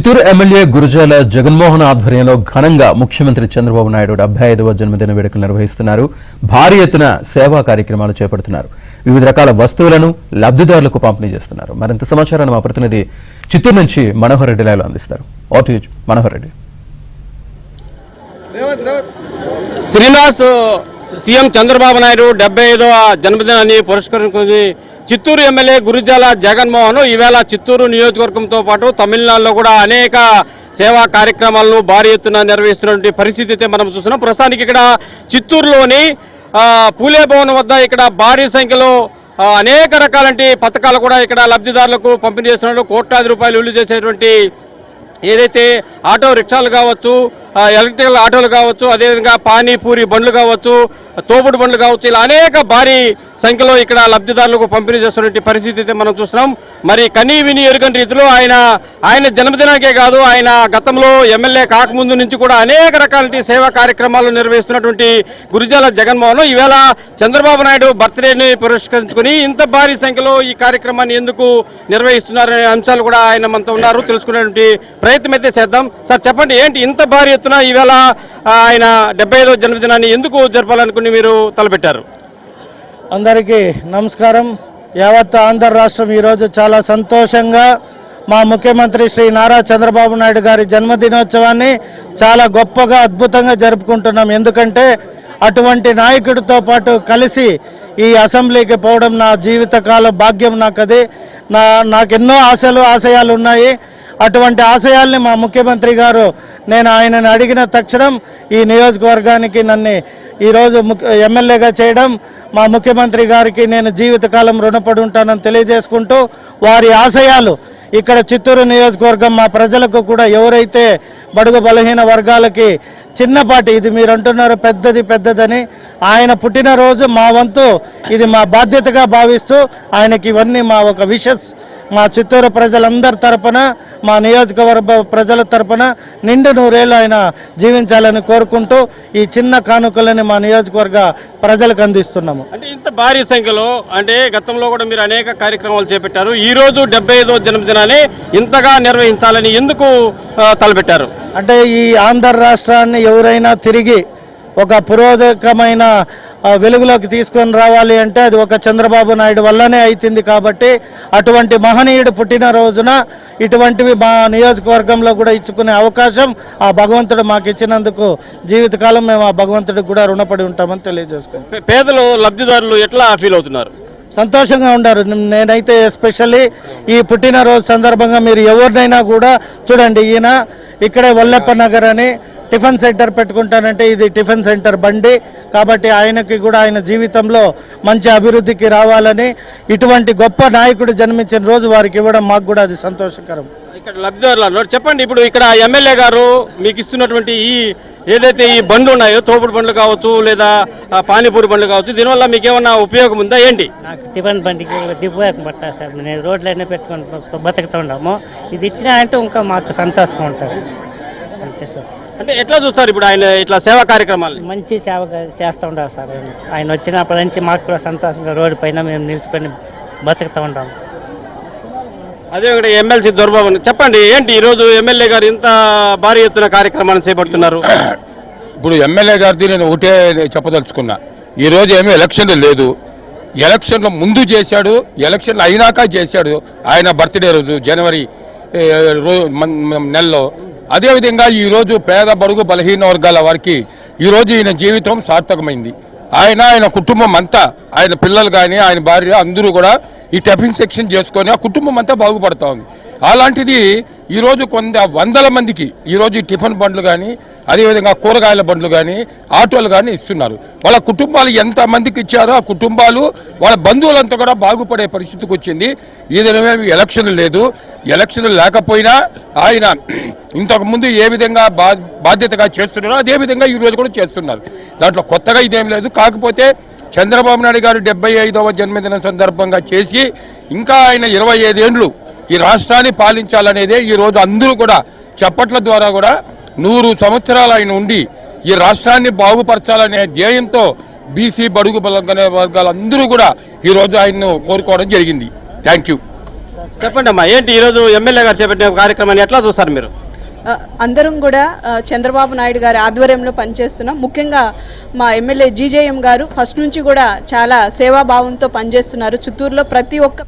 Chittoor MLA Gurujala Jaganmohan ఆధ్వర్యంలో ఘనంగా ముఖ్యమంత్రి చంద్రబాబు నాయుడు 75వ జన్మదిన వేడుకలు నిర్వహిస్తున్నారు. భారీ ఎత్తున సేవా కార్యక్రమాలు చేపడుతున్నారు. వివిధ రకాల వస్తువులను లబ్ధిదారులకు పంపిణీ చేస్తున్నారు. మరింత సమాచారాన్ని మా ప్రతినిధి చిత్తూరు నుంచి మనోహర్ రెడ్డి లైవ్లో అందిస్తారు. మనోహర్ రెడ్డి. శ్రీనివాస్ సీఎం చంద్రబాబు నాయుడు 75వ జన్మదినాన్ని పురస్కరించుకుని చిత్తూరు ఎమ్మెల్యే గురుజాల జగన్మోహన్ ఈవేళ చిత్తూరు నియోజకవర్గంతో పాటు తమిళనాడులో కూడా అనేక సేవా కార్యక్రమాలను భారీ ఎత్తున నిర్వహిస్తున్నటువంటి పరిస్థితి అయితే మనం చూస్తున్నాం. ప్రస్తుతానికి ఇక్కడ చిత్తూరులోని పూలే భవన్ వద్ద ఇక్కడ భారీ సంఖ్యలో అనేక రకాలంటి పథకాలు కూడా ఇక్కడ లబ్ధిదారులకు పంపిణీ చేస్తున్నారు. కోట్లాది రూపాయలు విలువ చేసేటువంటి ఏదైతే ఆటో రిక్షాలు కావచ్చు, ఎలక్ట్రికల్ ఆటోలు కావచ్చు, అదేవిధంగా పానీపూరి బండ్లు కావచ్చు, తోపుడు బండ్లు కావచ్చు, ఇలా అనేక భారీ సంఖ్యలో ఇక్కడ లబ్ధిదారులకు పంపిణీ చేస్తున్నటువంటి పరిస్థితి అయితే మనం చూస్తున్నాం. మరి కనీ విని ఎరుగని రీతిలో ఆయన జన్మదినానికే కాదు, ఆయన గతంలో ఎమ్మెల్యే కాకముందు నుంచి కూడా అనేక రకాల సేవా కార్యక్రమాలు నిర్వహిస్తున్నటువంటి గురుజాల జగన్మోహన్ ఈవేళ చంద్రబాబు నాయుడు బర్త్డేని పురస్కరించుకుని ఇంత భారీ సంఖ్యలో ఈ కార్యక్రమాన్ని ఎందుకు నిర్వహిస్తున్నారనే అంశాలు కూడా ఆయన మనతో ఉన్నారు. తెలుసుకునేటువంటి ప్రయత్నం అయితే చేద్దాం. సార్ చెప్పండి, ఏంటి ఇంత భారీ ఎత్తున ఈవేళ ఆయన 75వ జన్మదినాన్ని ఎందుకు జరపాలనుకుని మీరు తలపెట్టారు? అందరికీ నమస్కారం. యావత్ ఆంధ్ర రాష్ట్రం ఈరోజు చాలా సంతోషంగా మా ముఖ్యమంత్రి శ్రీ నారా చంద్రబాబు నాయుడు గారి జన్మదినోత్సవాన్ని చాలా గొప్పగా అద్భుతంగా జరుపుకుంటున్నాం. ఎందుకంటే అటువంటి నాయకుడితో పాటు కలిసి ఈ అసెంబ్లీకి పోవడం నా జీవితకాల భాగ్యం. నాకెన్నో ఆశయాలు ఉన్నాయి. అటువంటి ఆశయాల్ని మా ముఖ్యమంత్రి గారు నేను ఆయనను అడిగిన తక్షణం ఈ నియోజకవర్గానికి నన్ను ఈరోజు ఎమ్మెల్యేగా చేయడం మా ముఖ్యమంత్రి గారికి నేను జీవితకాలం రుణపడి ఉంటానని తెలియజేసుకుంటూ వారి ఆశయాలు ఇక్కడ చిత్తూరు నియోజకవర్గం మా ప్రజలకు కూడా ఎవరైతే బడుగు బలహీన వర్గాలకి చిన్నపాటి, ఇది మీరు అంటున్నారు పెద్దదని, ఆయన పుట్టినరోజు మా వంతు ఇది మా బాధ్యతగా భావిస్తూ ఆయనకి ఇవన్నీ మా ఒక విషెస్ మా చిత్తూరు ప్రజలందరి తరపున, మా నియోజకవర్గ ప్రజల తరపున నిండు నూరేళ్ళు ఆయన జీవించాలని కోరుకుంటూ ఈ చిన్న కానుకలని మా నియోజకవర్గ ప్రజలకు అందిస్తున్నాము. అంటే ఇంత భారీ సంఖ్యలో, అంటే గతంలో కూడా మీరు అనేక కార్యక్రమాలు చేపట్టారు. ఈరోజు 75వ జన్మదినాన్ని ఇంతగా నిర్వహించాలని ఎందుకు తలపెట్టారు? అంటే ఈ ఆంధ్ర రాష్ట్రాన్ని ఎవరైనా తిరిగి ఒక పురోగతికమైన వెలుగులోకి తీసుకొని రావాలి అంటే అది ఒక చంద్రబాబు నాయుడు వల్లనే అవుతుంది. కాబట్టి అటువంటి మహనీయుడు పుట్టినరోజున ఇటువంటివి మా నియోజకవర్గంలో కూడా ఇచ్చుకునే అవకాశం ఆ భగవంతుడు మాకు ఇచ్చినందుకు జీవితకాలం మేము ఆ భగవంతుడికి కూడా రుణపడి ఉంటామని తెలియజేసుకుంటాం. పేదలు లబ్ధిదారులు ఎట్లా ఫీల్ అవుతున్నారు? సంతోషంగా ఉన్నారు. నేనైతే ఎస్పెషల్లీ ఈ పుట్టినరోజు సందర్భంగా మీరు ఎవరినైనా కూడా చూడండి, ఈయన ఇక్కడే వల్లప్ప నగర్ అని టిఫిన్ సెంటర్ పెట్టుకుంటానంటే ఇది టిఫిన్ సెంటర్ బండి. కాబట్టి ఆయనకి కూడా ఆయన జీవితంలో మంచి అభివృద్ధికి రావాలని ఇటువంటి గొప్ప నాయకుడు జన్మించిన రోజు వారికి ఇవ్వడం మాకు కూడా అది సంతోషకరం. ఇక్కడ లబ్ధిదారులు చెప్పండి, ఇప్పుడు ఇక్కడ ఎమ్మెల్యే గారు మీకు ఇస్తున్నటువంటి ఏదైతే ఈ బండ్లు ఉన్నాయో, తోపుడు బండ్లు కావచ్చు లేదా పానీపూరి బండ్లు కావచ్చు, దీనివల్ల మీకు ఏమన్నా ఉపయోగం ఉందా ఏంటి? నాకు టిఫిన్ బండికి ఉపయోగం పడతా సార్. నేను రోడ్లైనా పెట్టుకొని బతుకుతూ ఉన్నాము. ఇది ఇచ్చినా అంటే ఇంకా మాకు సంతోషంగా ఉంటుంది అంతే సార్. అంటే ఎట్లా చూస్తారు ఇప్పుడు ఆయన ఇట్లా సేవా కార్యక్రమాలు? మంచి సేవ చేస్తూ ఉంటారు సార్. ఆయన వచ్చినప్పటి నుంచి మాకు కూడా సంతోషంగా రోడ్డు పైన మేము నిలుచుకొని బతుకుతూ ఉంటాము. అదే ఇక్కడ ఎమ్మెల్సీ దొరబాబు, చెప్పండి ఏంటి ఈరోజు ఎమ్మెల్యే గారు ఇంత భారీ ఎత్తున కార్యక్రమాన్ని చేపడుతున్నారు? ఇప్పుడు ఎమ్మెల్యే గారిది నేను ఒకటే చెప్పదలుచుకున్నా, ఈరోజు ఏమీ ఎలక్షన్లు లేదు. ఎలక్షన్ల ముందు చేశాడు, ఎలక్షన్లు అయినాక చేశాడు. ఆయన బర్త్డే రోజు జనవరి నెలలో. అదేవిధంగా ఈరోజు పేద బడుగు బలహీన వర్గాల వారికి ఈరోజు ఈయన జీవితం సార్థకమైంది. ఆయన కుటుంబం అంతా, ఆయన పిల్లలు కానీ ఆయన భార్య అందరూ కూడా ఈ టిఫిన్ సెక్షన్ చేసుకొని ఆ కుటుంబం అంతా బాగుపడుతూ ఉంది. అలాంటిది ఈరోజు వందల మందికి ఈరోజు టిఫిన్ బండ్లు కానీ, అదేవిధంగా కూరగాయల బండ్లు కానీ, ఆటోలు కానీ ఇస్తున్నారు. వాళ్ళ కుటుంబాలు ఎంతమందికి ఇచ్చారో ఆ కుటుంబాలు వాళ్ళ బంధువులంతా కూడా బాగుపడే పరిస్థితికి వచ్చింది. ఏదైనా ఎలక్షన్లు లేదు. ఎలక్షన్లు లేకపోయినా ఆయన ఇంతకుముందు ఏ విధంగా బాధ్యతగా చేస్తున్నారో అదేవిధంగా ఈరోజు కూడా చేస్తున్నారు. దాంట్లో కొత్తగా ఇదేం లేదు. కాకపోతే చంద్రబాబు నాయుడు గారు 75వ జన్మదిన సందర్భంగా చేసి ఇంకా ఆయన 25 ఏళ్ళు ఈ రాష్ట్రాన్ని పాలించాలనేదే ఈరోజు అందరూ కూడా చప్పట్ల ద్వారా కూడా 100 సంవత్సరాలు ఆయన ఉండి ఈ రాష్ట్రాన్ని బాగుపరచాలనే ధ్యేయంతో బీసీ బడుగు బలహీన వర్గాలందరూ కూడా ఈరోజు ఆయన్ను కోరుకోవడం జరిగింది. Thank you. చెప్పండి అమ్మా, ఏంటి ఈరోజు ఎమ్మెల్యే గారు చేపట్టిన కార్యక్రమాన్ని ఎట్లా చూస్తారు మీరు? అందరం కూడా చంద్రబాబు నాయుడు గారి ఆధ్వర్యంలో పనిచేస్తున్నాం. ముఖ్యంగా మా ఎమ్మెల్యే జీజేఎం గారు ఫస్ట్ నుంచి కూడా చాలా సేవాభావంతో పనిచేస్తున్నారు. చిత్తూరులో ప్రతి ఒక్క